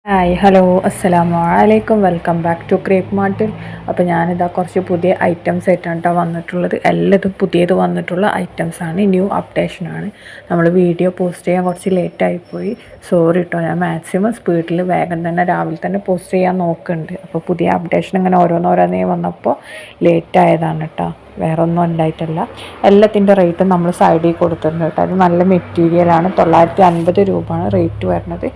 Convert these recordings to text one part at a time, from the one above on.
Hi hello അസ്സലാമു അലൈക്കും welcome back to crepe മാർട്ടിൽ. അപ്പോൾ ഞാനിതാ കുറച്ച് പുതിയ ഐറ്റംസ് ആയിട്ടാണ് കേട്ടോ വന്നിട്ടുള്ളത്. എല്ലാതും പുതിയത് വന്നിട്ടുള്ള ഐറ്റംസാണ്, ന്യൂ അപ്ഡേഷനാണ്. നമ്മൾ വീഡിയോ പോസ്റ്റ് ചെയ്യാൻ കുറച്ച് ലേറ്റായിപ്പോയി, സോറി കേട്ടോ. ഞാൻ മാക്സിമം സ്പീഡിൽ വേഗം തന്നെ രാവിലെ തന്നെ പോസ്റ്റ് ചെയ്യാൻ നോക്കുന്നുണ്ട്. അപ്പോൾ പുതിയ അപ്ഡേഷൻ ഇങ്ങനെ ഓരോന്നോരോന്നേ വന്നപ്പോൾ ലേറ്റായതാണ് കേട്ടോ, വേറെ ഒന്നും ഉണ്ടായിട്ടല്ല. എല്ലാത്തിൻ്റെ റേറ്റും നമ്മൾ സൈഡിൽ കൊടുത്തിട്ടുണ്ട് കേട്ടോ. അത് നല്ല മെറ്റീരിയലാണ്. 950 രൂപയാണ് റേറ്റ് വരുന്നത്.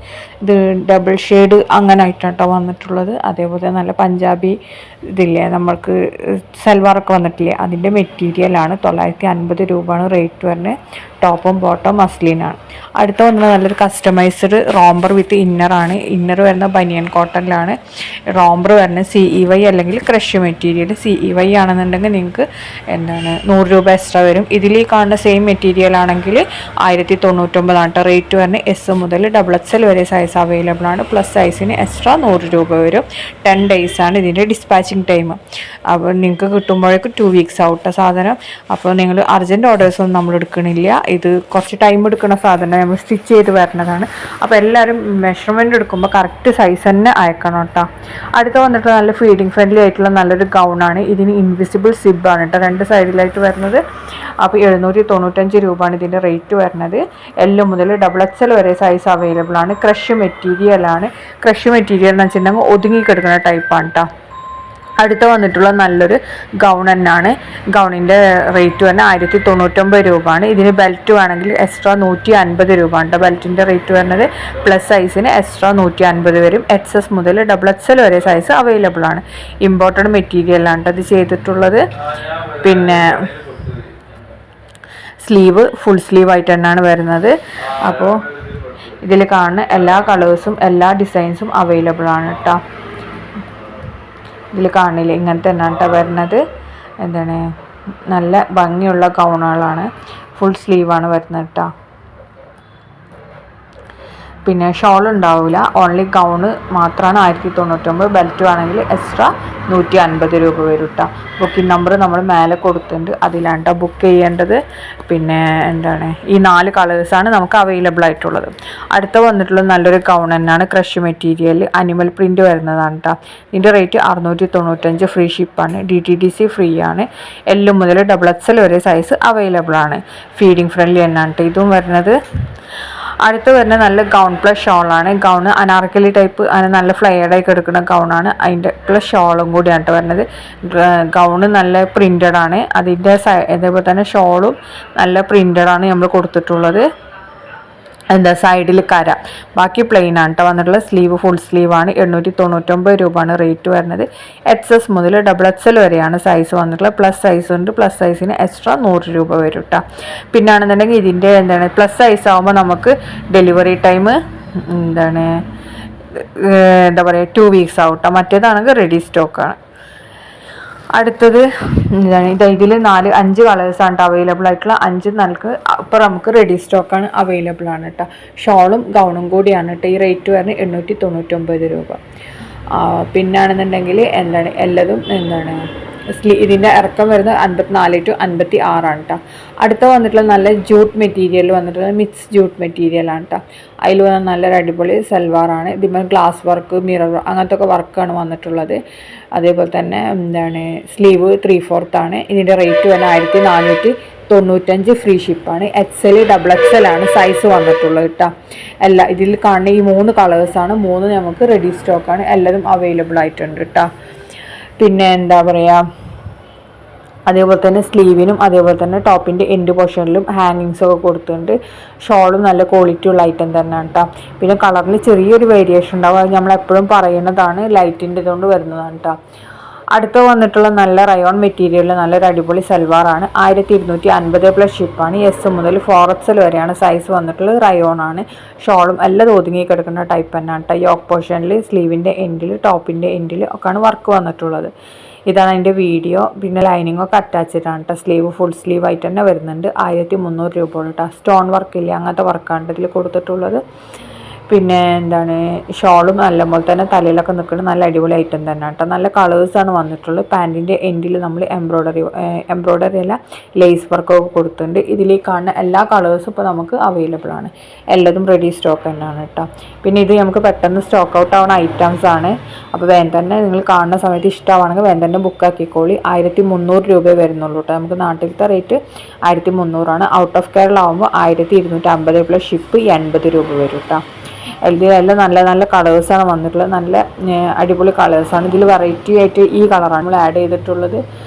ഇത് ഡബിൾ ഷെയ്ഡ് അങ്ങനെ ആയിട്ടാണ് കേട്ടോ വന്നിട്ടുള്ളത്. അതേപോലെ നല്ല പഞ്ചാബി ഇതില്ലേ, നമ്മൾക്ക് സൽവാറൊക്കെ വന്നിട്ടില്ലേ, അതിൻ്റെ മെറ്റീരിയലാണ്. 950 രൂപയാണ് റേറ്റ് വരുന്നത്. ടോപ്പും ബോട്ടം മസ്ലിനാണ്. അടുത്ത വന്നത് നല്ലൊരു കസ്റ്റമൈസ്ഡ് റോംബർ വിത്ത് ഇന്നറാണ്. ഇന്നർ വരുന്ന ബനിയൻ കോട്ടണിലാണ്. റോംബർ വരുന്നത് CEY അല്ലെങ്കിൽ ക്രഷ് മെറ്റീരിയൽ. CEY ആണെന്നുണ്ടെങ്കിൽ നിങ്ങൾക്ക് 100 രൂപ എക്സ്ട്രാ വരും. ഇതിൽ കാണുന്ന സെയിം മെറ്റീരിയൽ ആണെങ്കിൽ 1099 ആണ് റേറ്റ് വരുന്നത്. S മുതൽ XXL വരെ സൈസ് അവൈലബിൾ ആണ്. പ്ലസ് സൈസിന് എക്സ്ട്രാ 100 രൂപ വരും. 10 days ആണ് ഇതിൻ്റെ ഡിസ്പാച്ചിങ് ടൈം. അപ്പോൾ നിങ്ങൾക്ക് കിട്ടുമ്പോഴേക്കും 2 weeks ഔട്ട് സാധനം. അപ്പോൾ നിങ്ങൾ അർജൻറ്റ് ഓർഡേഴ്സൊന്നും നമ്മൾ എടുക്കണില്ല. ഇത് കുറച്ച് ടൈം എടുക്കുന്ന സാധനം, നമ്മൾ സ്റ്റിച്ച് ചെയ്ത് വരുന്നതാണ്. അപ്പോൾ എല്ലാവരും മെഷർമെൻറ്റ് എടുക്കുമ്പോൾ കറക്റ്റ് സൈസ് തന്നെ അയക്കണം കേട്ടോ. അടുത്ത വന്നിട്ട് നല്ല ഫീഡിങ് ഫ്രണ്ട്ലി ആയിട്ടുള്ള നല്ലൊരു ഗൗണാണ്. ഇതിന് ഇൻവിസിബിൾ സിബാണ് കേട്ടോ, 2 സൈഡിലായിട്ട് വരുന്നത്. അപ്പോൾ 795 രൂപയാണ് ഇതിൻ്റെ റേറ്റ് വരുന്നത്. L മുതൽ XXL വരെ സൈസ് അവൈലബിൾ ആണ്. ക്രഷ് മെറ്റീരിയലാണ്. ക്രഷ് മെറ്റീരിയൽ എന്ന് വെച്ചിട്ടുണ്ടെങ്കിൽ ഒതുങ്ങിക്കിടക്കുന്ന ടൈപ്പാണ് കേട്ടോ. അടുത്ത വന്നിട്ടുള്ള നല്ലൊരു ഗൗൺ തന്നെയാണ്. ഗൗണിൻ്റെ റേറ്റ് തന്നെ 1099 രൂപയാണ്. ഇതിന് ബെൽറ്റ് വേണമെങ്കിൽ എക്സ്ട്രാ 150 രൂപ ഉണ്ട് ബെൽറ്റിൻ്റെ റേറ്റ് വരുന്നത്. പ്ലസ് സൈസിന് എക്സ്ട്രാ 150 വരും. XS മുതൽ XXL വരെ സൈസ് അവൈലബിൾ ആണ്. ഇമ്പോർട്ടഡ് മെറ്റീരിയലാണ് അത് ചെയ്തിട്ടുള്ളത്. പിന്നെ സ്ലീവ് ഫുൾ സ്ലീവ് ആയിട്ട് തന്നെയാണ് വരുന്നത്. അപ്പോൾ ഇതിൽ കാണുന്ന എല്ലാ കളേഴ്സും എല്ലാ ഡിസൈൻസും അവൈലബിൾ ആണ് കേട്ടോ. ഇതിൽ കാണില്ല, ഇങ്ങനത്തെ തന്നെയാണ് കേട്ടോ വരുന്നത്. നല്ല ഭംഗിയുള്ള ഗൗണുകളാണ്. ഫുൾ സ്ലീവാണ് വരുന്നത് കേട്ടോ. പിന്നെ ഷോൾ ഉണ്ടാവില്ല, ഓൺലി ഗൗണ് മാത്രമാണ് 1099. ബെൽറ്റ് ആണെങ്കിൽ എക്സ്ട്രാ 150 രൂപ വരും കേട്ടോ. ബുക്കിംഗ് നമ്പർ നമ്മൾ മേലെ കൊടുത്തിട്ടുണ്ട്, അതിലാണ് കേട്ടോ ബുക്ക് ചെയ്യേണ്ടത്. പിന്നെ ഈ 4 കളേഴ്സാണ് നമുക്ക് അവൈലബിൾ ആയിട്ടുള്ളത്. അടുത്ത വന്നിട്ടുള്ളത് നല്ലൊരു ഗൗൺ തന്നെയാണ്. ക്രഷ് മെറ്റീരിയൽ അനിമൽ പ്രിൻറ്റ് വരുന്നതാണ് കേട്ടോ. ഇതിൻ്റെ റേറ്റ് 695, ഫ്രീ ഷിപ്പാണ്. DTDC ഫ്രീ ആണ്. L മുതൽ XXL വരെ സൈസ് അവൈലബിൾ ആണ്. ഫീഡിങ് ഫ്രണ്ട്ലി തന്നെയാണ് കേട്ടോ ഇതും വരുന്നത്. അടുത്ത് വരുന്ന നല്ല ഗൗൺ പ്ലസ് ഷോളാണ്. ഗൗണ് അനാർക്കലി ടൈപ്പ്, അതിന് നല്ല ഫ്ലെയർഡായി എടുക്കുന്ന ഗൗണാണ്. അതിൻ്റെ പ്ലസ് ഷോളും കൂടിയാണ് വരുന്നത്. ഗൗണ് നല്ല പ്രിൻ്റഡ് ആണ്. അതിൻ്റെ അതേപോലെ തന്നെ ഷോളും നല്ല പ്രിൻ്റഡ് ആണ് നമ്മൾ കൊടുത്തിട്ടുള്ളത്. സൈഡിൽ കര, ബാക്കി പ്ലെയിൻ ആണ് കേട്ടോ വന്നിട്ടുള്ളത്. Sleeve full സ്ലീവാണ്. 899 രൂപയാണ് റേറ്റ് വരുന്നത്. XS മുതൽ XXL വരെയാണ് സൈസ് വന്നിട്ടുള്ളത്. പ്ലസ് സൈസ് ഉണ്ട്. പ്ലസ് സൈസിന് എക്സ്ട്രാ 100 രൂപ വരും കേട്ടോ. പിന്നാണെന്നുണ്ടെങ്കിൽ ഇതിൻ്റെ പ്ലസ് സൈസ് ആകുമ്പോൾ നമുക്ക് ഡെലിവറി ടൈം എന്താ പറയുക 2 weeks ആവട്ടോ. മറ്റേതാണെങ്കിൽ റെഡി സ്റ്റോക്കാണ്. അടുത്തത് ഇതിൽ 5 കളേഴ്സാണ് അവൈലബിൾ ആയിട്ടുള്ള. 5 ഇപ്പോൾ നമുക്ക് റെഡി സ്റ്റോക്കാണ് അവൈലബിൾ ആണ് കേട്ടോ. ഷോളും ഗൗണും കൂടിയാണ് കേട്ടോ. ഈ റേറ്റ് വരുന്നത് 899 രൂപ. പിന്നാണെന്നുണ്ടെങ്കിൽ എല്ലാതും ഇതിൻ്റെ ഇറക്കം വരുന്നത് 54 to 56 ആണ് കേട്ടോ. അടുത്ത വന്നിട്ടുള്ള നല്ല ജൂട്ട് മെറ്റീരിയൽ വന്നിട്ടുള്ള മിക്സ് ജൂട്ട് മെറ്റീരിയലാണ് കേട്ടോ. അതിൽ വന്ന നല്ലൊരു അടിപൊളി സൽവാറാണ്. ഇതിന്മേൽ ഗ്ലാസ് വർക്ക്, മിറർ അങ്ങനത്തെ ഒക്കെ വർക്കാണ് വന്നിട്ടുള്ളത്. അതേപോലെ തന്നെ സ്ലീവ് 3/4 ആണ്. ഇതിൻ്റെ റേറ്റ് വന്ന 1495, ഫ്രീ ഷിപ്പാണ്. XL XXL ആണ് സൈസ് വന്നിട്ടുള്ളത് കേട്ടോ. ഇതിൽ കാണുന്ന ഈ 3 കളേഴ്സാണ്. 3 നമുക്ക് റെഡി സ്റ്റോക്കാണ്. എല്ലാതും അവൈലബിൾ ആയിട്ടുണ്ട് കേട്ടോ. പിന്നെ അതേപോലെ തന്നെ സ്ലീവിനും അതേപോലെ തന്നെ ടോപ്പിൻ്റെ എൻഡ് പോർഷനിലും ഹാങ്ങിങ്സൊക്കെ കൊടുത്തിട്ടുണ്ട്. ഷോളും നല്ല ക്വാളിറ്റി ഉള്ള ഐറ്റം തന്നെയാണ് കേട്ടോ. പിന്നെ കളറിൽ ചെറിയൊരു വേരിയേഷൻ ഉണ്ടാവും, അത് നമ്മളെപ്പോഴും പറയുന്നതാണ്. ലൈറ്റിൻ്റെ ഇതുകൊണ്ട് വരുന്നതാണ് കേട്ടോ. അടുത്ത വന്നിട്ടുള്ള നല്ല റയോൺ മെറ്റീരിയലിൽ നല്ലൊരു അടിപൊളി സൽവാറാണ്. 1250 പ്ലസ് ഷിപ്പാണ്. S മുതൽ 4XL വരെയാണ് സൈസ് വന്നിട്ടുള്ളത്. റയോൺ ആണ്. ഷോളും എല്ലാം ഒതുങ്ങി കിടക്കുന്ന ടൈപ്പ് തന്നെയാണ് കേട്ടോ. യോക്ക് പോർഷനിൽ, സ്ലീവിൻ്റെ എൻഡിൽ, ടോപ്പിൻ്റെ എൻഡിൽ ഒക്കെയാണ് വർക്ക് വന്നിട്ടുള്ളത്. ഇതാണ് അതിൻ്റെ വീഡിയോ. പിന്നെ ലൈനിങ്ങൊക്കെ അറ്റാച്ചിട്ടാണ് കേട്ടോ. സ്ലീവ് ഫുൾ സ്ലീവ് ആയിട്ട് തന്നെ വരുന്നുണ്ട്. 1300 രൂപ കേട്ടോ. സ്റ്റോൺ വർക്കില്ല, അങ്ങനത്തെ വർക്കാണ് ഇതിൽ കൊടുത്തിട്ടുള്ളത്. പിന്നെ എന്താണ് ഷോളും നല്ലപോലെ തന്നെ തലയിലൊക്കെ നിൽക്കുന്നത് നല്ല അടിപൊളി ഐറ്റം തന്നെ കേട്ടോ. നല്ല കളേഴ്സാണ് വന്നിട്ടുള്ളത്. പാൻറ്റിൻ്റെ എൻഡിൽ നമ്മൾ എംബ്രോയ്ഡറി അല്ല ലേസ് വർക്കൊക്കെ കൊടുത്തിട്ടുണ്ട്. ഇതിൽ കാണുന്ന എല്ലാ കളേഴ്സും ഇപ്പോൾ നമുക്ക് അവൈലബിൾ ആണ്. എല്ലാതും റെഡി സ്റ്റോക്ക് തന്നെയാണ് കേട്ടോ. പിന്നെ ഇത് നമുക്ക് പെട്ടെന്ന് സ്റ്റോക്ക് ഔട്ട് ആവുന്ന ഐറ്റംസ് ആണ്. അപ്പോൾ വേഗം തന്നെ നിങ്ങൾ കാണുന്ന സമയത്ത് ഇഷ്ടമാണെങ്കിൽ വേഗം തന്നെ ബുക്ക് ആക്കിക്കോളി. 1300 രൂപ വരുന്നുള്ളൂ കേട്ടോ. നമുക്ക് നാട്ടിലത്തെ റേറ്റ് 1300 ഔട്ട് ഓഫ് കേരള ആകുമ്പോൾ 1250 പ്ലസ് ഷിപ്പ് 80 രൂപ വരും കേട്ടോ. ഇതിലെല്ലാം നല്ല നല്ല കളേഴ്സാണ് വന്നിട്ടുള്ളത്. നല്ല അടിപൊളി കളേഴ്സാണ്. ഇതിൽ വെറൈറ്റി ആയിട്ട് ഈ കളറാണ് നമ്മൾ ആഡ് ചെയ്തിട്ടുള്ളത്.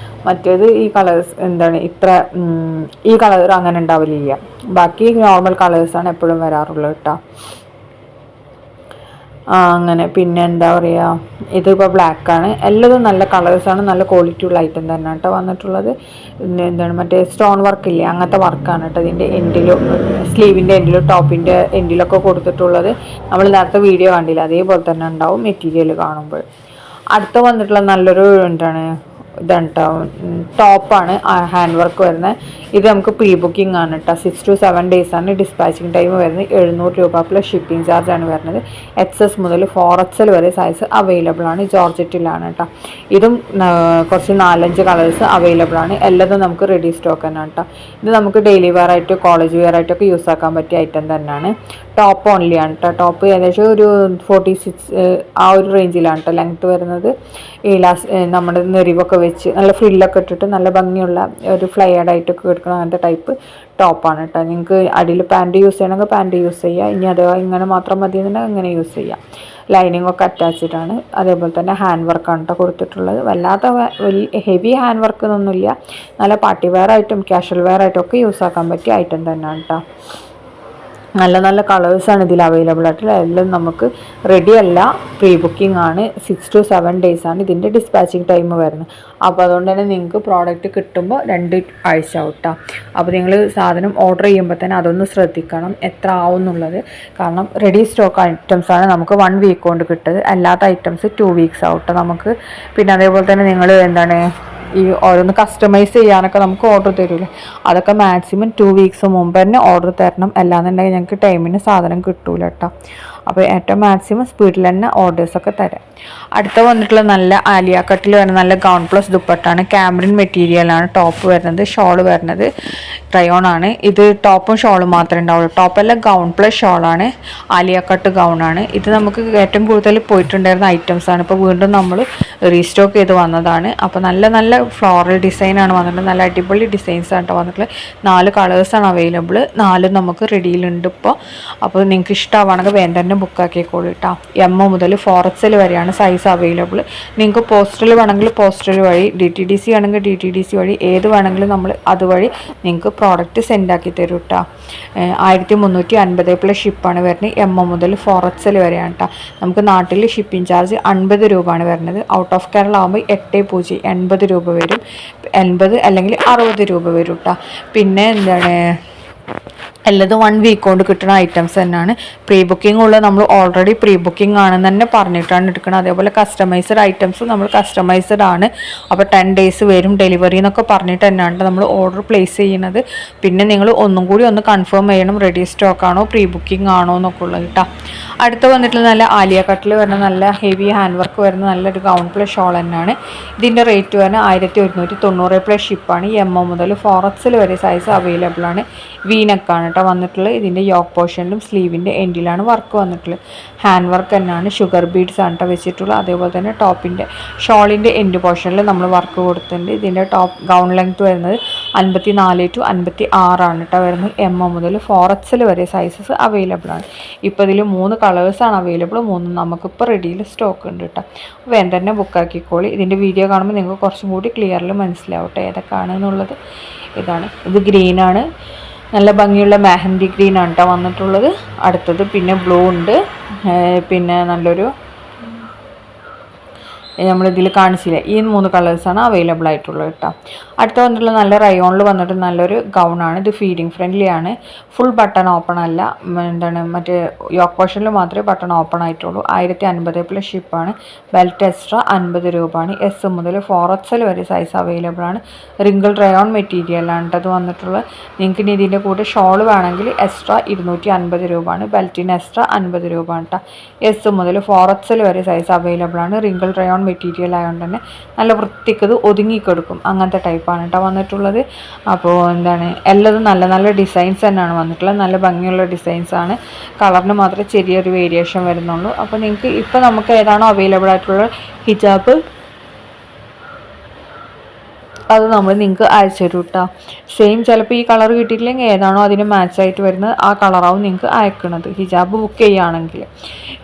മറ്റേത് ഈ കളേഴ്സ് എന്താണ് ഇത്ര ഈ കളർ അങ്ങനെ ഉണ്ടാവില്ല. ബാക്കി നോർമൽ കളേഴ്സാണ് എപ്പോഴും വരാറുള്ളത് കേട്ടോ. അങ്ങനെ പിന്നെ എന്താ പറയുക, ഇതിപ്പോൾ ബ്ലാക്കാണ്. എല്ലാതും നല്ല കളേഴ്സാണ്. നല്ല ക്വാളിറ്റി ഉള്ള ഐറ്റം തന്നെ കേട്ടോ വന്നിട്ടുള്ളത്. പിന്നെ എന്താണ് മറ്റേ സ്റ്റോൺ വർക്ക് ഇല്ലേ, അങ്ങനത്തെ വർക്കാണ് കേട്ടോ ഇതിൻ്റെ എൻഡിലും സ്ലീവിൻ്റെ എൻഡിലും ടോപ്പിൻ്റെ എൻഡിലൊക്കെ കൊടുത്തിട്ടുള്ളത്. നമ്മൾ നേരത്തെ വീഡിയോ കണ്ടില്ല, അതേപോലെ തന്നെ ഉണ്ടാവും മെറ്റീരിയൽ കാണുമ്പോൾ. അടുത്ത വന്നിട്ടുള്ള നല്ലൊരു എന്താണ് ഇതാണ് കേട്ടോ, ടോപ്പാണ് ഹാൻഡ് വർക്ക് വരുന്നത്. ഇത് നമുക്ക് പ്രീ ബുക്കിംഗ് ആണ് കേട്ടോ. 6 to 7 days ആണ് ഡിസ്പാച്ചിങ് ടൈം വരുന്നത്. 700 രൂപ പ്ലസ് ഷിപ്പിംഗ് ചാർജ് ആണ് വരുന്നത്. XS മുതൽ 4XL വരെ സൈസ് അവൈലബിൾ ആണ്. ജോർജറ്റിലാണ് കേട്ടോ. ഇതും കുറച്ച് 4-5 കളേഴ്സ് അവൈലബിൾ ആണ്. എല്ലാതും നമുക്ക് റെഡി സ്റ്റോക്ക് തന്നെയാണ് കേട്ടോ. ഇത് നമുക്ക് ഡെയിലി വെയർ ആയിട്ട് കോളേജ് വെയർ ആയിട്ടൊക്കെ യൂസ് ആക്കാൻ പറ്റിയ ഐറ്റം തന്നെയാണ്. ടോപ്പ് ഓൺലി ആണ് കേട്ടോ. ടോപ്പ് ഏകദേശം ഒരു 46 ആ ഒരു റേഞ്ചിലാണ് കേട്ടോ ലെങ്ത്ത് വരുന്നത്. ഈ നമ്മുടെ നെറിവൊക്കെ വെച്ച് നല്ല ഫ്രില്ലൊക്കെ ഇട്ടിട്ട് നല്ല ഭംഗിയുള്ള ഒരു ഫ്ലൈഡ് ആയിട്ടൊക്കെ എടുക്കണം അങ്ങനത്തെ ടൈപ്പ് ടോപ്പാണ് കേട്ടോ. നിങ്ങൾക്ക് അടിയിൽ പാൻറ്റ് യൂസ് ചെയ്യണമെങ്കിൽ പാൻറ്റ് യൂസ് ചെയ്യുക. ഇനി അഥവാ ഇങ്ങനെ മാത്രം മതി എന്നുണ്ടെങ്കിൽ അങ്ങനെ യൂസ് ചെയ്യാം. ലൈനിങ് ഒക്കെ അറ്റാച്ച്ഡ് ആണ്. അതേപോലെ തന്നെ ഹാൻഡ് വർക്കാണ് കേട്ടോ കൊടുത്തിട്ടുള്ളത്. വല്ലാത്ത ഹെവി ഹാൻഡ് വർക്ക് എന്നൊന്നുമില്ല. നല്ല പാർട്ടി വെയർ ആയിട്ടും കാഷ്വൽ വെയർ ആയിട്ടും ഒക്കെ യൂസ് ആക്കാൻ പറ്റിയ ഐറ്റം തന്നെയാണ് കേട്ടോ. നല്ല നല്ല കളേഴ്സാണ് ഇതിൽ അവൈലബിൾ ആയിട്ടുള്ള. എല്ലാം നമുക്ക് റെഡി അല്ല, പ്രീ ബുക്കിംഗ് ആണ്. 6 to 7 days ആണ് ഇതിൻ്റെ ഡിസ്പാച്ചിങ് ടൈം വരുന്നത്. അപ്പോൾ അതുകൊണ്ട് തന്നെ നിങ്ങൾക്ക് പ്രോഡക്റ്റ് കിട്ടുമ്പോൾ 2 ആഴ്ച ആവട്ടോ. അപ്പോൾ നിങ്ങൾ സാധനം ഓർഡർ ചെയ്യുമ്പോൾ തന്നെ അതൊന്ന് ശ്രദ്ധിക്കണം എത്ര ആവും എന്നുള്ളത്. കാരണം റെഡി സ്റ്റോക്ക് ഐറ്റംസാണ് നമുക്ക് 1 week കൊണ്ട് കിട്ടുന്നത്. അല്ലാത്ത ഐറ്റംസ് 2 weeks ആവട്ടോ നമുക്ക്. പിന്നെ അതേപോലെ തന്നെ നിങ്ങൾ എന്താണ് ഈ ഓരോന്ന് കസ്റ്റമൈസ് ചെയ്യാനൊക്കെ നമുക്ക് ഓർഡർ തരില്ലേ, അതൊക്കെ മാക്സിമം 2 weeks മുമ്പ് തന്നെ ഓർഡർ തരണം. അല്ലാന്നുണ്ടെങ്കിൽ ഞങ്ങൾക്ക് ടൈമിന് സാധനം കിട്ടൂല കേട്ടോ. അപ്പോൾ ഏറ്റവും മാക്സിമം സ്പീഡിൽ തന്നെ ഓർഡേഴ്സൊക്കെ തരാം. അടുത്ത വന്നിട്ടുള്ള നല്ല ആലിയ കട്ടിൽ വരുന്ന നല്ല ഗൗൺ പ്ലസ് ദുപ്പട്ടാണ്. കാമറിൻ മെറ്റീരിയലാണ് ടോപ്പ് വരുന്നത്. ഷോൾ വരുന്നത് റയോൺ ആണ്. ഇത് ടോപ്പും ഷോളും മാത്രമേ ഉണ്ടാവുള്ളൂ. ടോപ്പെല്ലാം ഗൗൺ പ്ലസ് ഷോളാണ്. ആലിയ കട്ട് ഗൗണാണ്. ഇത് നമുക്ക് ഏറ്റവും കൂടുതൽ പോയിട്ടുണ്ടായിരുന്ന ഐറ്റംസാണ്. ഇപ്പോൾ വീണ്ടും നമ്മൾ റീസ്റ്റോക്ക് ചെയ്ത് വന്നതാണ്. അപ്പോൾ നല്ല നല്ല ഫ്ലോറൽ ഡിസൈനാണ് വന്നിട്ടുള്ളത്. നല്ല അടിപൊളി ഡിസൈൻസ് ആണ് വന്നിട്ടുള്ളത്. 4 കളേഴ്സാണ് അവൈലബിൾ. 4 നമുക്ക് റെഡിയിലുണ്ട് ഇപ്പോൾ. അപ്പോൾ നിങ്ങൾക്ക് ഇഷ്ടമാണെങ്കിൽ വേണ്ട തന്നെ ബുക്ക് ആക്കിക്കോളൂ കേട്ടോ. M മുതൽ 4XL വരെയാണ് സൈസ് അവൈലബിൾ. നിങ്ങൾക്ക് പോസ്റ്റൽ വേണമെങ്കിൽ പോസ്റ്റൽ വഴി, DTDC ആണെങ്കിൽ DTDC വഴി, ഏത് വേണമെങ്കിലും നമ്മൾ അതുവഴി നിങ്ങൾക്ക് പ്രോഡക്റ്റ് സെൻഡ് ആക്കി തരും കേട്ടോ. 1350 പ്ലസ് ഷിപ്പാണ് വരുന്നത്. M മുതൽ 4XL വരെയാണ് കേട്ടോ. നമുക്ക് നാട്ടിൽ ഷിപ്പിംഗ് ചാർജ് 50 രൂപയാണ് വരുന്നത്. ഔട്ട് ഓഫ് കേരള ആകുമ്പോൾ 80 80 രൂപ വരും. 80 അല്ലെങ്കിൽ 60 രൂപ വരും കേട്ടോ. പിന്നെ എന്താണ് എല്ലാതും 1 week കൊണ്ട് കിട്ടുന്ന ഐറ്റംസ് തന്നെയാണ്. പ്രീ ബുക്കിംഗ് ഉള്ളത് നമ്മൾ ഓൾറെഡി പ്രീ ബുക്കിംഗ് ആണെന്ന് തന്നെ പറഞ്ഞിട്ടാണ് എടുക്കുന്നത്. അതേപോലെ കസ്റ്റമൈസ്ഡ് ഐറ്റംസും നമ്മൾ കസ്റ്റമൈസ്ഡ് ആണ്. അപ്പോൾ 10 days വരും ഡെലിവറി എന്നൊക്കെ പറഞ്ഞിട്ട് തന്നെയാണ് നമ്മൾ ഓർഡർ പ്ലേസ് ചെയ്യുന്നത്. പിന്നെ നിങ്ങൾ ഒന്നും കൂടി ഒന്ന് കൺഫേം ചെയ്യണം റെഡി സ്റ്റോക്ക് ആണോ പ്രീ ബുക്കിംഗ് ആണോ എന്നൊക്കെ ഉള്ളത് കേട്ടോ. അടുത്ത് വന്നിട്ടുള്ള നല്ല ആലിയ കട്ടിൽ വരുന്ന നല്ല ഹെവി ഹാൻഡ് വർക്ക് വരുന്ന നല്ലൊരു ഗൗൺ പ്ലസ് ഷോൾ തന്നെയാണ്. ഇതിൻ്റെ റേറ്റ് വരുന്നത് 1190 പ്ലസ് ഷിപ്പാണ്. M മുതൽ 4XL വരെ സൈസ് അവൈലബിൾ ആണ്. വീനക്കാണ് കേട്ടോ വന്നിട്ടുള്ളത്. ഇതിൻ്റെ യോക്ക് പോർഷനിലും സ്ലീവിൻ്റെ എൻഡിലാണ് വർക്ക് വന്നിട്ടുള്ളത്. ഹാൻഡ് വർക്ക് തന്നെയാണ്. ഷുഗർ ബീഡ്സ് ആണ് കേട്ടോ വെച്ചിട്ടുള്ളത്. അതേപോലെ തന്നെ ടോപ്പിൻ്റെ ഷോളിൻ്റെ എൻഡ് പോർഷനിൽ നമ്മൾ വർക്ക് കൊടുത്തിട്ടുണ്ട്. ഇതിൻ്റെ ടോപ്പ് ഗൗൺ ലെങ്ത് വരുന്നത് 54 to 56 ആണ് കേട്ടോ വരുന്നത്. M മുതൽ 4XL വരെ സൈസസ് അവൈലബിൾ ആണ്. ഇപ്പോൾ ഇതിൽ 3 കളേഴ്സാണ് അവൈലബിൾ. 3 നമുക്കിപ്പോൾ റെഡിയിൽ സ്റ്റോക്ക് ഉണ്ട് കേട്ടോ. വേഗം തന്നെ ബുക്ക് ആക്കിക്കോളി. ഇതിൻ്റെ വീഡിയോ കാണുമ്പോൾ നിങ്ങൾക്ക് കുറച്ചും കൂടി ക്ലിയറിൽ മനസ്സിലാവട്ടെ ഏതൊക്കെയാണ് എന്നുള്ളത്. ഇതാണ്, ഇത് ഗ്രീനാണ്. നല്ല ഭംഗിയുള്ള മെഹന്തി ഗ്രീൻ ആണ് കേട്ടോ വന്നിട്ടുള്ളത്. അടുത്തത് പിന്നെ ബ്ലൂ ഉണ്ട്. പിന്നെ നല്ലൊരു നമ്മളിതിൽ കാണിച്ചില്ലേ ഈ 3 കളേഴ്സാണ് അവൈലബിൾ ആയിട്ടുള്ളത് കേട്ടോ. അടുത്ത വന്നിട്ടുള്ള നല്ല റയോണിൽ വന്നിട്ട് നല്ലൊരു ഗൗണാണ്. ഇത് ഫീഡിങ് ഫ്രണ്ട്ലി ആണ്. ഫുൾ ബട്ടൺ ഓപ്പൺ അല്ല, മറ്റേ യോക്ക് പോർഷനിൽ മാത്രമേ ബട്ടൺ ഓപ്പൺ ആയിട്ടുള്ളൂ. 1050 പ്ലസ് ഷിപ്പാണ്. ബെൽറ്റ് എക്സ്ട്രാ 50 രൂപയാണ്. എസ് മുതൽ 4XL വരെ സൈസ് അവൈലബിൾ ആണ്. റിങ്കിൾ റയോൺ മെറ്റീരിയലാണ് അത് വന്നിട്ടുള്ളത്. നിങ്ങൾക്ക് ഇനി ഇതിൻ്റെ കൂടെ ഷോൾ വേണമെങ്കിൽ എക്സ്ട്രാ 250 രൂപയാണ്. ബെൽറ്റിന് എക്സ്ട്രാ 50 രൂപയാണ് കേട്ടോ. എസ് മുതൽ 4XL വരെ സൈസ് അവൈലബിൾ ആണ്. റിങ്കിൾ റയോൺ മെറ്റീരിയൽ ആയതുകൊണ്ട് തന്നെ നല്ല വൃത്തിക്കത് ഒതുങ്ങിക്കെടുക്കും. അങ്ങനത്തെ ടൈപ്പാണ് കേട്ടോ വന്നിട്ടുള്ളത്. അപ്പോൾ എല്ലാതും നല്ല നല്ല ഡിസൈൻസ് തന്നെയാണ് വന്നിട്ടുള്ളത്. നല്ല ഭംഗിയുള്ള ഡിസൈൻസാണ്. കളറിന് മാത്രമേ ചെറിയൊരു വേരിയേഷൻ വരുന്നുള്ളൂ. അപ്പോൾ നിങ്ങൾക്ക് ഇപ്പോൾ നമുക്ക് ഏതാണോ അവൈലബിൾ ആയിട്ടുള്ള ഹിജാബ് അത് നമ്മൾ നിങ്ങൾക്ക് അയച്ചു തരും കേട്ടോ. സെയിം ചിലപ്പോൾ ഈ കളർ കിട്ടിയിട്ടില്ലെങ്കിൽ ഏതാണോ അതിന് മാച്ചായിട്ട് വരുന്നത് ആ കളറാവും നിങ്ങൾക്ക് അയക്കുന്നത് ഹിജാബ് ബുക്ക് ചെയ്യുകയാണെങ്കിൽ.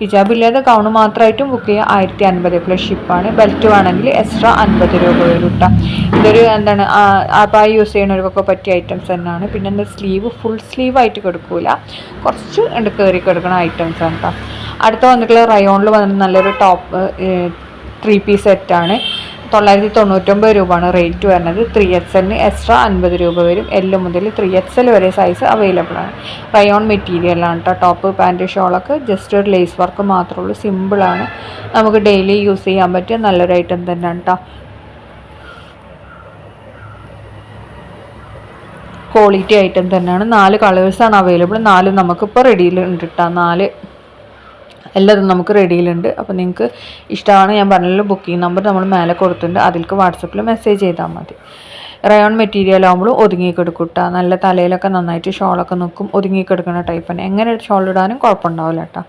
ഹിജാബ് ഇല്ലാതെ ഗൗണ് മാത്രമായിട്ടും ബുക്ക് ചെയ്യുക. 1050 പ്ലസ് ഷിപ്പാണ്. ബെൽറ്റ് വേണമെങ്കിൽ എക്സ്ട്രാ 50 രൂപ വരും കേട്ടോ. ഇതൊരു അപ്പോൾ യൂസ് ചെയ്യുന്നവർക്കൊക്കെ പറ്റിയ ഐറ്റംസ് തന്നെയാണ്. പിന്നെ സ്ലീവ് ഫുൾ സ്ലീവ് ആയിട്ട് കൊടുക്കൂല, കുറച്ച് കയറി കിടക്കുന്ന ഐറ്റംസ് ആണ് കേട്ടോ. അടുത്ത വന്നിട്ടുള്ള റയോണിൽ വന്നിട്ട് നല്ലൊരു ടോപ്പ് 3 പീസ് സെറ്റാണ്. 999 രൂപയാണ് റേറ്റ് വരുന്നത്. 3XL എക്സ്ട്രാ 50 രൂപ വരും. L മുതൽ 3XL വരെ സൈസ് അവൈലബിൾ ആണ്. റയോൺ മെറ്റീരിയലാണ് കേട്ടോ. ടോപ്പ് പാൻറ്റ് ഷോളൊക്കെ ജസ്റ്റ് ഒരു ലേസ് വർക്ക് മാത്രമേ ഉള്ളൂ. സിമ്പിളാണ്, നമുക്ക് ഡെയിലി യൂസ് ചെയ്യാൻ പറ്റിയ നല്ലൊരു ഐറ്റം തന്നെയാണ് കേട്ടോ. ക്വാളിറ്റി ഐറ്റം തന്നെയാണ്. 4 കളേഴ്സാണ് അവൈലബിൾ. 4 നമുക്കിപ്പോൾ റെഡിയിലുണ്ട് കേട്ടോ. 4 എല്ലാതും നമുക്ക് റെഡിയിലുണ്ട്. അപ്പോൾ നിങ്ങൾക്ക് ഇഷ്ടമാണ് ഞാൻ പറഞ്ഞല്ലോ, ബുക്കിംഗ് നമ്പർ നമ്മൾ മേലെ കൊടുത്തിട്ടുണ്ട്. അതിലേക്ക് വാട്സപ്പിൽ മെസ്സേജ് ചെയ്താൽ മതി. റയോൺ മെറ്റീരിയൽ ആകുമ്പോൾ ഒതുങ്ങിക്കെടുക്കും കേട്ടോ. നല്ല തലയിലൊക്കെ നന്നായിട്ട് ഷോളൊക്കെ നിൽക്കും. ഒതുങ്ങിക്കെടുക്കുന്ന ടൈപ്പ് തന്നെ. എങ്ങനെ ഷോൾ ഇടാനും കുഴപ്പമുണ്ടാവില്ല കേട്ടോ.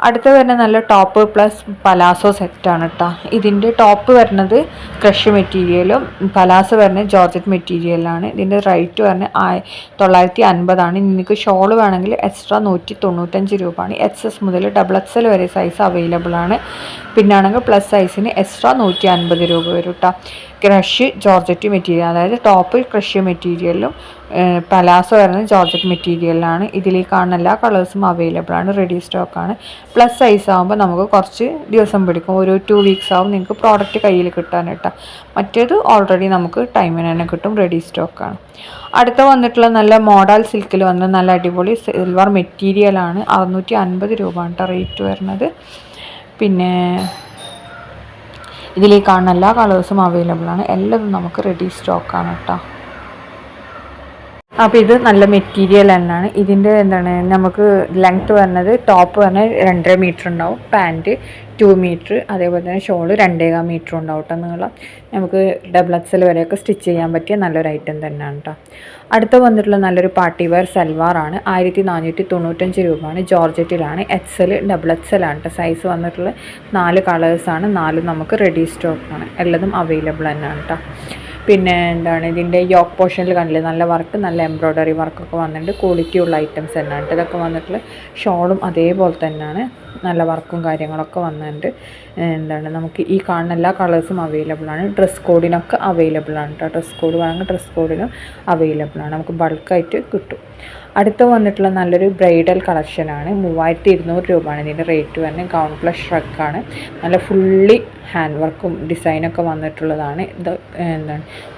അടുത്ത വരുന്നത് നല്ല ടോപ്പ് പ്ലസ് പലാസോ സെറ്റാണ് കേട്ടോ. ഇതിൻ്റെ ടോപ്പ് വരുന്നത് ക്രഷ് മെറ്റീരിയലും പലാസോ വരുന്നത് ജോർജറ്റ് മെറ്റീരിയലാണ്. ഇതിൻ്റെ റേറ്റ് വരുന്നത് 950 നിങ്ങൾക്ക് ഷോൾ വേണമെങ്കിൽ എക്സ്ട്രാ 195 രൂപയാണ്. XS മുതൽ XXL വരെ സൈസ് അവൈലബിൾ ആണ്. പിന്നാണെങ്കിൽ പ്ലസ് സൈസിന് എക്സ്ട്രാ 150 രൂപ വരും കേട്ടോ. ക്രഷ് ജോർജറ്റ് മെറ്റീരിയൽ, അതായത് ടോപ്പ് ക്രഷ് മെറ്റീരിയലും പലാസോ വരുന്നത് ജോർജറ്റ് മെറ്റീരിയലാണ്. ഇതിൽ കാണുന്ന എല്ലാ കളേഴ്സും അവൈലബിൾ ആണ്. റെഡി സ്റ്റോക്കാണ്. പ്ലസ് സൈസ് ആകുമ്പോൾ നമുക്ക് കുറച്ച് ദിവസം പിടിക്കും. ഒരു 2 വീക്സ് ആവും നിങ്ങൾക്ക് പ്രോഡക്റ്റ് കയ്യിൽ കിട്ടാൻ കേട്ടോ. മറ്റേത് ഓൾറെഡി നമുക്ക് ടൈമിന് തന്നെ കിട്ടും. റെഡി സ്റ്റോക്കാണ്. അടുത്ത വന്നിട്ടുള്ള നല്ല മോഡൽ സിൽക്കിൽ വന്ന നല്ല അടിപൊളി സിൽവർ മെറ്റീരിയലാണ്. 650 രൂപയാണ് കേട്ടോ റേറ്റ് വരുന്നത്. പിന്നെ ഇതിൽ കാണുന്ന എല്ലാ കളേഴ്സും അവൈലബിൾ ആണ്. എല്ലാതും നമുക്ക് റെഡി സ്റ്റോക്കാണ് കേട്ടോ. അപ്പോൾ ഇത് നല്ല മെറ്റീരിയൽ തന്നെയാണ്. ഇതിൻ്റെ നമുക്ക് ലെങ്ത്ത് വരുന്നത് ടോപ്പ് പറഞ്ഞാൽ 2.5 മീറ്റർ ഉണ്ടാവും. പാൻറ്റ് 2 മീറ്റർ, അതേപോലെ തന്നെ ഷോള് 2.25 മീറ്റർ ഉണ്ടാവും കേട്ടോ. നീളം നമുക്ക് XXL വരെയൊക്കെ സ്റ്റിച്ച് ചെയ്യാൻ പറ്റിയ നല്ലൊരു ഐറ്റം തന്നെയാണ് കേട്ടോ. അടുത്ത വന്നിട്ടുള്ള നല്ലൊരു പാർട്ടി വെയർ സൽവാറാണ്. 1495 രൂപയാണ്. ജോർജറ്റിലാണ്. XL XXL ആണ് കേട്ടോ. സൈസ് വന്നിട്ടുള്ള 4 കളേഴ്സാണ്. 4 നമുക്ക് റെഡി സ്റ്റോക്കാണ്. എല്ലാതും അവൈലബിൾ തന്നെയാണ് കേട്ടോ. പിന്നെ ഇതിൻ്റെ യോക്ക് പോർഷനിൽ കണ്ടില്ലേ നല്ല വർക്ക്, നല്ല എംബ്രോയ്ഡറി വർക്കൊക്കെ വന്നിട്ടുണ്ട്. ക്വാളിറ്റി ഉള്ള ഐറ്റംസ് തന്നെയാണ്. ഇതൊക്കെ വന്നിട്ടുള്ള ഷോളും അതേപോലെ തന്നെയാണ്. നല്ല വർക്കും കാര്യങ്ങളൊക്കെ വന്നിട്ടുണ്ട്. നമുക്ക് ഈ കാണുന്ന എല്ലാ കളേഴ്സും അവൈലബിൾ ആണ്. ഡ്രസ് കോഡിനൊക്കെ അവൈലബിൾ ആണ് കേട്ടോ. ഡ്രസ് കോഡ് വേണമെങ്കിൽ ഡ്രസ് കോഡിനും അവൈലബിൾ ആണ്. നമുക്ക് ബൾക്കായിട്ട് കിട്ടും. അടുത്ത വന്നിട്ടുള്ള നല്ലൊരു ബ്രൈഡൽ കളക്ഷനാണ്. 3200 രൂപയാണ് ഇതിൻ്റെ റേറ്റ് വരുന്നത്. ഗൗൺ പ്ലസ് ഷ്രഗാണ്. നല്ല ഫുള്ളി ഹാൻഡ് വർക്കും ഡിസൈനൊക്കെ വന്നിട്ടുള്ളതാണ്. ഇത്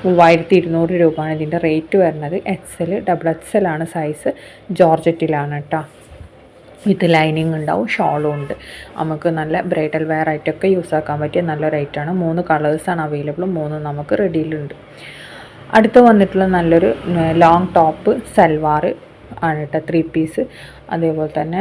3200 രൂപയാണ് ഇതിൻ്റെ റേറ്റ് വരുന്നത്. XL XXL ആണ് സൈസ്. ജോർജറ്റിലാണ് കേട്ടോ. വിത്ത് ലൈനിങ് ഉണ്ടാവും, ഷോളും ഉണ്ട്. നമുക്ക് നല്ല ബ്രൈഡൽ വെയർ ആയിട്ടൊക്കെ യൂസ് ആക്കാൻ പറ്റിയ നല്ലൊരു ഐറ്റമാണ്. 3 കളേഴ്സാണ് അവൈലബിൾ. 3 നമുക്ക് റെഡിയിലുണ്ട്. അടുത്ത് വന്നിട്ടുള്ള നല്ലൊരു ലോങ് ടോപ്പ് സൽവാർ ആണ് കേട്ടോ. 3 പീസ്. അതേപോലെ തന്നെ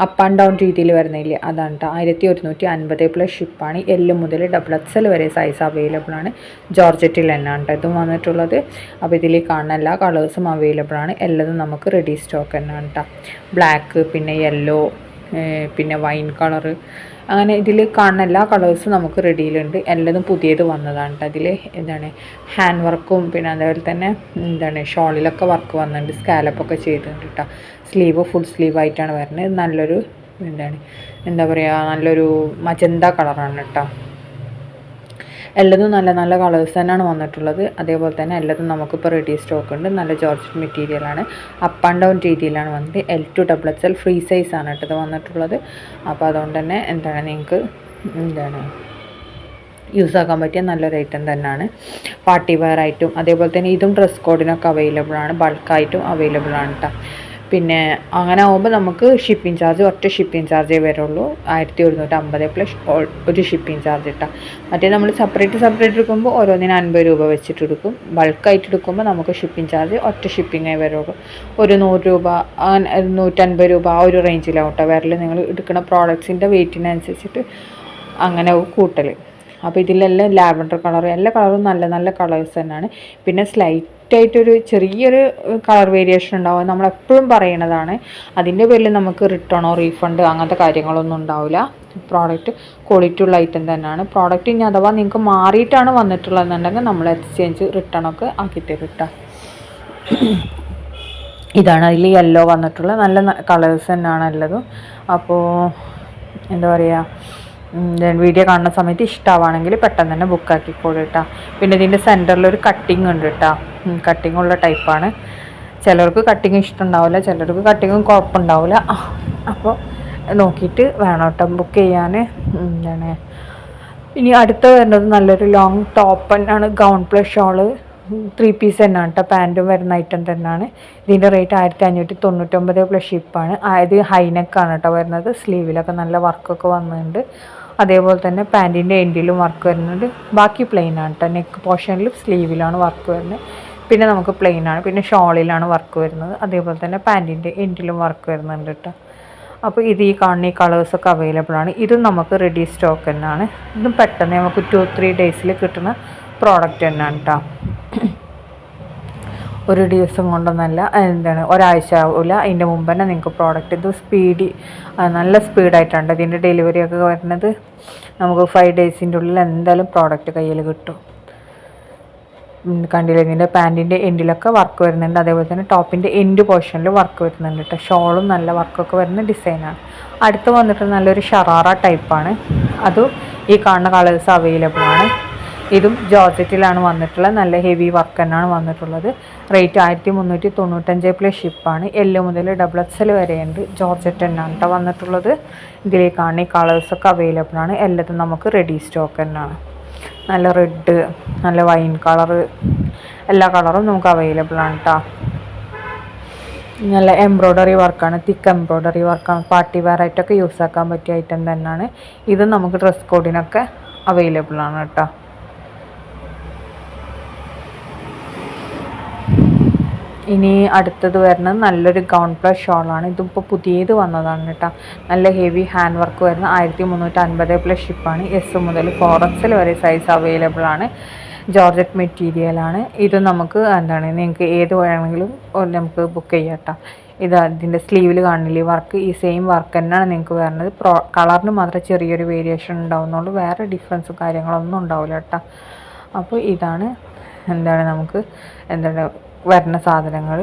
അപ്പ് ആൻഡ് ഡൗൺ രീതിയിൽ വരുന്നില്ലേ അതാണ് കേട്ടോ. 1150 പ്ലസ് ഷിപ്പാണ്. L മുതൽ XXL വരെ സൈസ് അവൈലബിൾ ആണ്. ജോർജറ്റിൽ തന്നെയാണ് കേട്ടോ ഇതും വന്നിട്ടുള്ളത്. അപ്പോൾ ഇതിൽ കാണുന്ന എല്ലാ കളേഴ്സും അവൈലബിൾ ആണ്. എല്ലാതും നമുക്ക് റെഡി സ്റ്റോക്ക് തന്നെയാണ് കേട്ടോ. ബ്ലാക്ക്, പിന്നെ യെല്ലോ, പിന്നെ വൈൻ കളറ്, അങ്ങനെ ഇതിൽ കാണുന്ന എല്ലാ കളേഴ്സും നമുക്ക് റെഡിയിലുണ്ട്. എല്ലാതും പുതിയത് വന്നതാണ് കേട്ടോ. അതിൽ ഹാൻഡ് വർക്കും പിന്നെ അതേപോലെ തന്നെ ഷോളിലൊക്കെ വർക്ക് വന്നിട്ടുണ്ട്. സ്കാലപ്പൊക്കെ ചെയ്തിട്ടുണ്ട് കേട്ടോ. സ്ലീവ് ഫുൾ സ്ലീവ് ആയിട്ടാണ് വരുന്നത്. നല്ലൊരു നല്ലൊരു മജന്ത കളറാണ് കേട്ടോ. എല്ലാതും നല്ല നല്ല കളേഴ്സ് തന്നെയാണ് വന്നിട്ടുള്ളത്. അതേപോലെ തന്നെ എല്ലാതും നമുക്കിപ്പോൾ റെഡി സ്റ്റോക്ക് ഉണ്ട്. നല്ല ജോർജറ്റ് മെറ്റീരിയലാണ്. അപ്പ് ആൻഡ് ഡൗൺ രീതിയിലാണ് വന്നത്. L to XXL ഫ്രീ സൈസാണ് കേട്ടോ ഇത് വന്നിട്ടുള്ളത്. അപ്പോൾ അതുകൊണ്ട് തന്നെ നിങ്ങൾക്ക് യൂസ് ആക്കാൻ പറ്റിയ നല്ലൊരു ഐറ്റം തന്നെയാണ്. പാർട്ടി വെയർ ആയിട്ടും അതേപോലെ തന്നെ ഇതും ഡ്രസ് കോഡിനൊക്കെ അവൈലബിൾ ആണ്, ബൾക്കായിട്ടും അവൈലബിൾ ആണ് കേട്ടോ. പിന്നെ അങ്ങനെ ആകുമ്പോൾ നമുക്ക് ഷിപ്പിംഗ് ചാർജ് ഒറ്റ ഷിപ്പിംഗ് ചാർജേ വരുള്ളൂ, 1150 പ്ലസ് ഒരു ഷിപ്പിംഗ് ചാർജ് ഇട്ടാൽ. മറ്റേ നമ്മൾ സെപ്പറേറ്റ് എടുക്കുമ്പോൾ ഓരോന്നിന് 50 രൂപ വെച്ചിട്ട് എടുക്കും. ബൾക്കായിട്ട് എടുക്കുമ്പോൾ നമുക്ക് ഷിപ്പിംഗ് ചാർജ് ഒറ്റ ഷിപ്പിങ്ങേ വരുള്ളൂ, ഒരു 100 രൂപ 150 രൂപ ആ ഒരു റേഞ്ചിലാവും കേട്ടോ വരൽ. നിങ്ങൾ എടുക്കുന്ന പ്രോഡക്ട്സിൻ്റെ വെയിറ്റിനനുസരിച്ചിട്ട് അങ്ങനെ കൂട്ടൽ. അപ്പോൾ ഇതിലെല്ലാം ലാവൻഡർ കളർ, എല്ലാ കളറും നല്ല നല്ല കളേഴ്സ് തന്നെയാണ്. പിന്നെ സ്ലൈറ്റായിട്ടൊരു ചെറിയൊരു കളർ വേരിയേഷൻ ഉണ്ടാവും, നമ്മളെപ്പോഴും പറയണതാണ്. അതിൻ്റെ പേരിൽ നമുക്ക് റിട്ടേണോ റീഫണ്ട് അങ്ങനത്തെ കാര്യങ്ങളൊന്നും ഉണ്ടാവില്ല. പ്രോഡക്റ്റ് ക്വാളിറ്റി ഉള്ള ഐറ്റം തന്നെയാണ്. പ്രോഡക്റ്റ് ഇനി അഥവാ നിങ്ങൾക്ക് മാറിയിട്ടാണ് വന്നിട്ടുള്ളതെന്നുണ്ടെങ്കിൽ നമ്മൾ എക്സ്ചേഞ്ച് റിട്ടേണൊക്കെ ആക്കിത്തരും കേട്ടോ. ഇതാണ് അതിൽ യെല്ലോ വന്നിട്ടുള്ള നല്ല കളേഴ്സ് തന്നെയാണ് ഉള്ളതും. അപ്പോൾ എന്താ പറയുക, വീഡിയോ കാണുന്ന സമയത്ത് ഇഷ്ടമാണെങ്കിൽ പെട്ടെന്ന് തന്നെ ബുക്കാക്കിക്കോളൂ കേട്ടോ. പിന്നെ ഇതിൻ്റെ സെൻറ്ററിലൊരു കട്ടിങ് ഉണ്ട് കേട്ടോ, കട്ടിങ് ഉള്ള ടൈപ്പാണ്. ചിലർക്ക് കട്ടിങ് ഇഷ്ടമുണ്ടാവില്ല, ചിലർക്ക് കട്ടിങ്ങും കുഴപ്പമുണ്ടാവില്ല. അപ്പോൾ നോക്കിയിട്ട് വേണം കേട്ടോ ബുക്ക് ചെയ്യാൻ. എന്താണ് ഇനി അടുത്ത് വരുന്നത് നല്ലൊരു ലോങ് ടോപ്പ് തന്നെയാണ്, ഗൗൺ പ്ലസ് ഷോള് 3 പീസ് തന്നെയാണ് കേട്ടോ. പാൻറ്റും വരുന്ന ഐറ്റം തന്നെയാണ്. ഇതിൻ്റെ റേറ്റ് 1599 പ്ലസ് ഷിപ്പാണ്. ഇത് ഹൈനെക്കാണ് കേട്ടോ വരുന്നത്. സ്ലീവിലൊക്കെ നല്ല വർക്കൊക്കെ വന്നിട്ടുണ്ട്. അതേപോലെ തന്നെ പാൻറ്റിൻ്റെ എൻഡിലും വർക്ക് വരുന്നുണ്ട്. ബാക്കി പ്ലെയിൻ ആണ് കേട്ടോ. നെക്ക് പോർഷനിലും സ്ലീവിലാണ് വർക്ക് വരുന്നത്. പിന്നെ നമുക്ക് പ്ലെയിൻ ആണ്. പിന്നെ ഷോളിലാണ് വർക്ക് വരുന്നത്. അതേപോലെ തന്നെ പാൻറ്റിൻ്റെ എൻഡിലും വർക്ക് വരുന്നുണ്ട് കേട്ടോ. അപ്പോൾ ഇത് ഈ കാണുന്ന ഈ കളേഴ്സൊക്കെ അവൈലബിൾ ആണ്. ഇതും നമുക്ക് റെഡി സ്റ്റോക്ക് തന്നെയാണ്. ഇതും പെട്ടെന്ന് നമുക്ക് 2-3 ഡേയ്സിൽ കിട്ടുന്ന പ്രോഡക്റ്റ് തന്നെയാണ് കേട്ടോ. ഒരു ദിവസം കൊണ്ടൊന്നല്ല, ഒരാഴ്ച ആവില്ല, അതിൻ്റെ മുമ്പ് തന്നെ നിങ്ങൾക്ക് പ്രോഡക്റ്റ് ഇത് നല്ല സ്പീഡായിട്ടുണ്ട് ഇതിൻ്റെ ഡെലിവറി ഒക്കെ വരുന്നത്. നമുക്ക് 5 ഡേയ്സിൻ്റെ ഉള്ളിൽ എന്തായാലും പ്രോഡക്റ്റ് കയ്യിൽ കിട്ടും. കണ്ടില്ല, ഇതിൻ്റെ പാൻറ്റിൻ്റെ എൻഡിലൊക്കെ വർക്ക് വരുന്നുണ്ട്. അതേപോലെ തന്നെ ടോപ്പിൻ്റെ എൻഡ് പോർഷനിൽ വർക്ക് വരുന്നുണ്ട് കേട്ടോ. ഷോളും നല്ല വർക്കൊക്കെ വരുന്ന ഡിസൈനാണ്. അടുത്ത് വന്നിട്ട് നല്ലൊരു ഷറാറ ടൈപ്പാണ്. അതും ഈ കാണുന്ന കളേഴ്സ് അവൈലബിൾ ആണ്. ഇതും ജോർജറ്റിലാണ് വന്നിട്ടുള്ളത്. നല്ല ഹെവി വർക്ക് തന്നെയാണ് വന്നിട്ടുള്ളത്. റേറ്റ് 1395 പ്ലസ് ഷിപ്പാണ്. L മുതൽ XXL വരെയുണ്ട്. ജോർജറ്റ് തന്നെയാണ് കേട്ടോ വന്നിട്ടുള്ളത്. ഇതിലേക്കാണ് ഈ കളേഴ്സൊക്കെ അവൈലബിൾ ആണ്. എല്ലാതും നമുക്ക് റെഡി സ്റ്റോക്ക് തന്നെയാണ്. നല്ല റെഡ്, നല്ല വൈൻ കളറ്, എല്ലാ കളറും നമുക്ക് അവൈലബിൾ ആണ് കേട്ടോ. നല്ല എംബ്രോയ്ഡറി വർക്കാണ്, തിക്ക് എംബ്രോയ്ഡറി വർക്കാണ്. പാർട്ടി വെയർ ആയിട്ടൊക്കെ യൂസ് ആക്കാൻ പറ്റിയ ഐറ്റം തന്നെയാണ്. ഇത് നമുക്ക് ഡ്രസ് കോഡിനൊക്കെ അവൈലബിൾ ആണ് കേട്ടോ. ഇനി അടുത്തത് വരുന്നത് നല്ലൊരു ഗൗൺ പ്ലസ് ഷോളാണ്. ഇതിപ്പോൾ പുതിയത് വന്നതാണ് കേട്ടോ. നല്ല ഹെവി ഹാൻഡ് വർക്ക് വരുന്ന 1350 പ്ലസ് ഷിപ്പാണ്. S മുതൽ 4XL വരെ സൈസ് അവൈലബിൾ ആണ്. ജോർജറ്റ് മെറ്റീരിയലാണ്. ഇത് നമുക്ക് നിങ്ങൾക്ക് ഏത് വേണമെങ്കിലും നമുക്ക് ബുക്ക് ചെയ്യാം കേട്ടോ. ഇതിൻ്റെ സ്ലീവിൽ കാണില്ലേ വർക്ക്, ഈ സെയിം വർക്ക് തന്നെയാണ് നിങ്ങൾക്ക് വരുന്നത്. കളറിന് മാത്രമേ ചെറിയൊരു വേരിയേഷൻ ഉണ്ടാവുന്നുള്ളൂ, വേറെ ഡിഫറൻസും കാര്യങ്ങളൊന്നും ഉണ്ടാവില്ല കേട്ടോ. അപ്പോൾ ഇതാണ് നമുക്ക് വരുന്ന സാധനങ്ങൾ.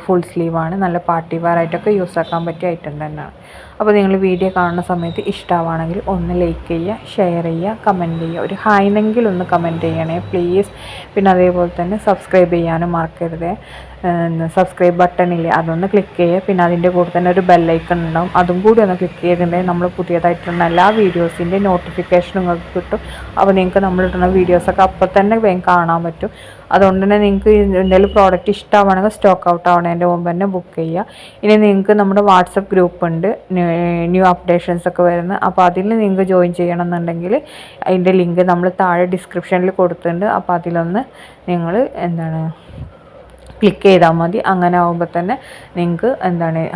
ഫുൾ സ്ലീവാണ്. നല്ല പാർട്ടി വെയർ ആയിട്ടൊക്കെ യൂസ് ആക്കാൻ പറ്റിയ ഐറ്റം തന്നെയാണ്. അപ്പോൾ നിങ്ങൾ വീഡിയോ കാണുന്ന സമയത്ത് ഇഷ്ടമാണെങ്കിൽ ഒന്ന് ലൈക്ക് ചെയ്യുക, ഷെയർ ചെയ്യുക, കമൻറ്റ് ചെയ്യുക. ഒരു ഹായ്നെങ്കിലും ഒന്ന് കമൻറ്റ് ചെയ്യണേ പ്ലീസ്. പിന്നെ അതേപോലെ തന്നെ സബ്സ്ക്രൈബ് ചെയ്യാനും മറക്കരുത്. സബ്സ്ക്രൈബ് ബട്ടണില്ലേ അതൊന്ന് ക്ലിക്ക് ചെയ്യുക. പിന്നെ അതിൻ്റെ കൂടെ തന്നെ ഒരു ബെല്ലൈക്കൺ ഉണ്ടാവും, അതും കൂടി ഒന്ന് ക്ലിക്ക് ചെയ്തിട്ടുണ്ടെങ്കിൽ നമ്മൾ പുതിയതായിട്ടുള്ള എല്ലാ വീഡിയോസിൻ്റെ നോട്ടിഫിക്കേഷൻ നിങ്ങൾക്ക് കിട്ടും. അപ്പോൾ നിങ്ങൾക്ക് നമ്മളിടുന്ന വീഡിയോസൊക്കെ അപ്പോൾ തന്നെ വേഗം കാണാൻ പറ്റും. അതുകൊണ്ട് തന്നെ നിങ്ങൾക്ക് എന്തെങ്കിലും പ്രോഡക്റ്റ് ഇഷ്ടമാണെങ്കിൽ സ്റ്റോക്ക് ഔട്ട് ആവണതിൻ്റെ മുമ്പ് തന്നെ ബുക്ക് ചെയ്യുക. ഇനി നിങ്ങൾക്ക് നമ്മുടെ വാട്സപ്പ് ഗ്രൂപ്പ് ഉണ്ട്, ന്യൂ അപ്ഡേഷൻസ് ഒക്കെ വരുന്നത്. അപ്പോൾ അതിൽ നിങ്ങൾക്ക് ജോയിൻ ചെയ്യണമെന്നുണ്ടെങ്കിൽ അതിൻ്റെ ലിങ്ക് നമ്മൾ താഴെ ഡിസ്ക്രിപ്ഷനിൽ കൊടുത്തിട്ടുണ്ട്. അപ്പോൾ അതിലൊന്ന് നിങ്ങൾ ക്ലിക്ക് ചെയ്താൽ മതി. അങ്ങനെ ആകുമ്പോൾ തന്നെ നിങ്ങൾക്ക്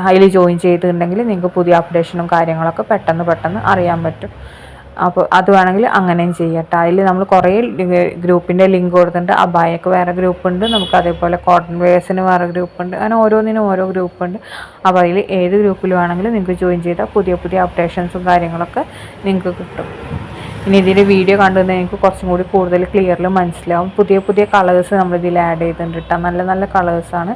അതിൽ ജോയിൻ ചെയ്തിട്ടുണ്ടെങ്കിൽ നിങ്ങൾക്ക് പുതിയ അപ്ഡേഷനും കാര്യങ്ങളൊക്കെ പെട്ടെന്ന് അറിയാൻ പറ്റും. അപ്പോൾ അത് വേണമെങ്കിൽ അങ്ങനെയും ചെയ്യട്ടെ. അതിൽ നമ്മൾ കുറേ ഗ്രൂപ്പിൻ്റെ ലിങ്ക് കൊടുത്തിട്ടുണ്ട്. അബായക്ക് വേറെ ഗ്രൂപ്പുണ്ട്, നമുക്ക് അതേപോലെ കോട്ടൺ വെയേഴ്സിന് വേറെ ഗ്രൂപ്പുണ്ട്, അങ്ങനെ ഓരോന്നിനും ഓരോ ഗ്രൂപ്പുണ്ട്. അപ്പോൾ അതിൽ ഏത് ഗ്രൂപ്പിൽ വേണമെങ്കിലും നിങ്ങൾക്ക് ജോയിൻ ചെയ്താൽ പുതിയ അപ്ഡേഷൻസും കാര്യങ്ങളൊക്കെ നിങ്ങൾക്ക് കിട്ടും. ഇനി ഇതിൻ്റെ വീഡിയോ കണ്ടുവന്നാൽ നിങ്ങൾക്ക് കുറച്ചും കൂടി കൂടുതൽ ക്ലിയറിൽ മനസ്സിലാവും. പുതിയ കളേഴ്സ് നമ്മളിതിൽ ആഡ് ചെയ്തിട്ടുണ്ട് കേട്ടോ. നല്ല നല്ല കളേഴ്സാണ്.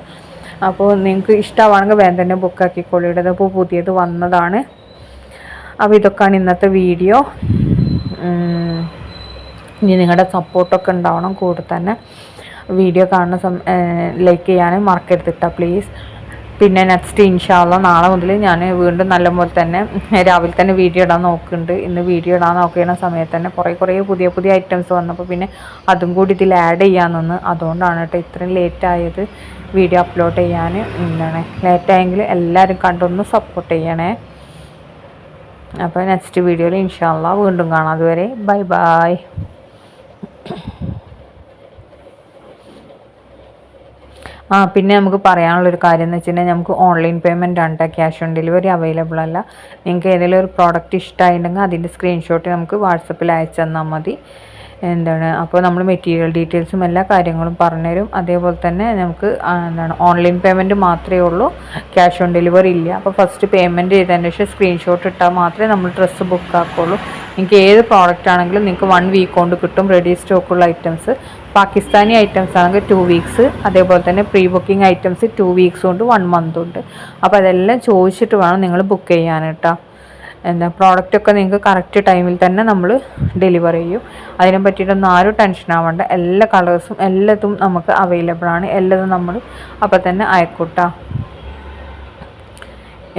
അപ്പോൾ നിങ്ങൾക്ക് ഇഷ്ടമാണെങ്കിൽ വേഗം തന്നെ ബുക്കാക്കിക്കോളൂ. ഇപ്പോൾ പുതിയത് വന്നതാണ്. അപ്പോൾ ഇതൊക്കെയാണ് ഇന്നത്തെ വീഡിയോ. ഇനി നിങ്ങളുടെ സപ്പോർട്ടൊക്കെ ഉണ്ടാവണം. കൂടെ തന്നെ വീഡിയോ കാണുന്ന ലൈക്ക് ചെയ്യാനും മറക്കരുത് കേട്ടോ പ്ലീസ്. പിന്നെ നെക്സ്റ്റ് ഇൻഷാല്ല നാളെ മുതൽ ഞാൻ വീണ്ടും നല്ലപോലെ തന്നെ രാവിലെ തന്നെ വീഡിയോ ഇടാൻ നോക്കുന്നുണ്ട്. ഇന്ന് വീഡിയോ ഇടാൻ നോക്കുന്ന സമയത്ത് തന്നെ കുറേ പുതിയ ഐറ്റംസ് വന്നപ്പോൾ പിന്നെ അതും കൂടി ഇതിൽ ആഡ് ചെയ്യാമെന്ന്. അതുകൊണ്ടാണ് കേട്ടോ ഇത്രയും ലേറ്റായത് വീഡിയോ അപ്ലോഡ് ചെയ്യാൻ. എന്താണ് ലേറ്റായെങ്കിൽ എല്ലാവരും കണ്ടൊന്ന് സപ്പോർട്ട് ചെയ്യണേ. അപ്പോൾ നെക്സ്റ്റ് വീഡിയോയിൽ ഇൻഷാല്ല വീണ്ടും കാണാം. അതുവരെ ബൈ ബൈ. പിന്നെ നമുക്ക് പറയാനുള്ളൊരു കാര്യം എന്ന് വെച്ചിട്ടുണ്ടെങ്കിൽ നമുക്ക് ഓൺലൈൻ പേയ്മെൻ്റ് ആണ് കേട്ടോ, ക്യാഷ് ഓൺ ഡെലിവറി അവൈലബിൾ അല്ല. നിങ്ങൾക്ക് ഏതെങ്കിലും ഒരു പ്രോഡക്റ്റ് ഇഷ്ടമായിട്ടുണ്ടെങ്കിൽ അതിൻ്റെ സ്ക്രീൻഷോട്ട് നമുക്ക് വാട്സപ്പിൽ അയച്ചു തന്നാൽ മതി. അപ്പോൾ നമ്മൾ മെറ്റീരിയൽ ഡീറ്റെയിൽസും എല്ലാ കാര്യങ്ങളും പറഞ്ഞുതരും. അതേപോലെ തന്നെ നമുക്ക് ഓൺലൈൻ പേയ്മെൻറ്റ് മാത്രമേ ഉള്ളൂ, ക്യാഷ് ഓൺ ഡെലിവറി ഇല്ല. അപ്പോൾ ഫസ്റ്റ് പേയ്മെൻറ്റ് ചെയ്തതിന് ശേഷം സ്ക്രീൻഷോട്ട് ഇട്ടാൽ മാത്രമേ നമ്മൾ ഡ്രസ്സ് ബുക്ക് ആക്കുള്ളൂ. നിങ്ങൾക്ക് ഏത് പ്രോഡക്റ്റ് ആണെങ്കിലും നിങ്ങൾക്ക് 1 വീക്ക് കൊണ്ട് കിട്ടും. റെഡി സ്റ്റോക്കുള്ള ഐറ്റംസ് പാകിസ്ഥാനി ഐറ്റംസ് ആണെങ്കിൽ 2 വീക്സ്, അതേപോലെ തന്നെ പ്രീ ബുക്കിംഗ് ഐറ്റംസ് 2 വീക്സ് ഉണ്ട്, 1 മന്ത് ഉണ്ട്. അപ്പോൾ അതെല്ലാം ചോദിച്ചിട്ട് വേണം നിങ്ങൾ ബുക്ക് ചെയ്യാൻ കേട്ടോ. പ്രോഡക്റ്റൊക്കെ നിങ്ങൾക്ക് കറക്റ്റ് ടൈമിൽ തന്നെ നമ്മൾ ഡെലിവർ ചെയ്യും. അതിനെ പറ്റിയിട്ടൊന്നും ആരും ടെൻഷൻ ആവേണ്ട. എല്ലാ കളേഴ്സും എല്ലാതും നമുക്ക് അവൈലബിൾ ആണ്. എല്ലാതും നമ്മൾ അപ്പോൾ തന്നെ അയക്കൂട്ടാ.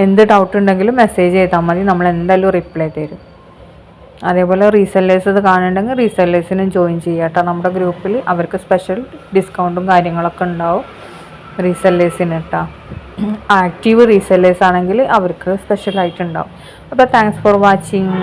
എന്ത് ഡൗട്ട് ഉണ്ടെങ്കിലും മെസ്സേജ് ചെയ്താൽ മതി, നമ്മൾ എന്തായാലും റിപ്ലൈ തരും. അതേപോലെ റീസെല്ലേഴ്സ് ഇത് കാണുന്നുണ്ടെങ്കിൽ റീസെല്ലേഴ്സിനും ജോയിൻ ചെയ്യാം കേട്ടോ നമ്മുടെ ഗ്രൂപ്പിൽ. അവർക്ക് സ്പെഷ്യൽ ഡിസ്കൗണ്ടും കാര്യങ്ങളൊക്കെ ഉണ്ടാവും റീസെല്ലേഴ്സിന് കേട്ടോ. ആക്റ്റീവ് റീസെല്ലേഴ്സ് ആണെങ്കിൽ അവർക്ക് സ്പെഷ്യലായിട്ടുണ്ടാവും. അപ്പോൾ താങ്ക്സ് ഫോർ വാച്ചിങ്.